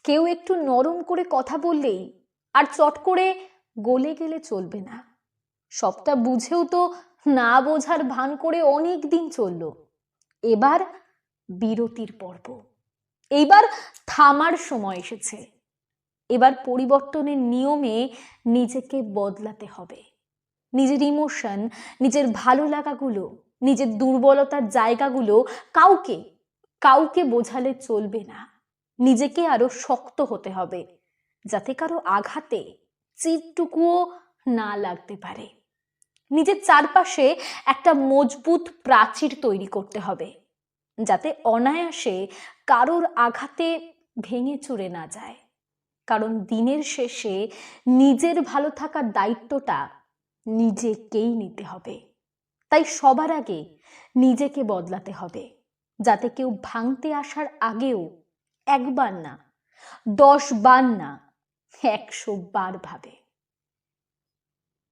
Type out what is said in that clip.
কেউ একটু নরম করে কথা বললেই আর চট করে গলে গেলে চলবে না। সবটা বুঝেও তো না বোঝার ভান করে অনেক দিন চলল। এবার বিরতির পর্ব, এইবার থামার সময় এসেছে। এবার পরিবর্তনের নিয়মে নিজেকে বদলাতে হবে। নিজের ইমোশন, নিজের ভালো লাগাগুলো, নিজের দুর্বলতার জায়গাগুলো কাউকে কাউকে বোঝালে চলবে না। নিজেকে আরো শক্ত হতে হবে, যাতে কারো আঘাতে চিরটুকুও না লাগতে পারে। নিজের চারপাশে একটা মজবুত প্রাচীর তৈরি করতে হবে, যাতে অনায়াসে কারোর আঘাতে ভেঙে চুরে না যায়। কারণ দিনের শেষে নিজের ভালো থাকার দায়িত্বটা নিজেকেই নিতে হবে। তাই সবার আগে নিজেকে বদলাতে হবে, যাতে কেউ ভাঙতে আসার আগেও একবার না, 10 বার না, 100 বার ভাবে।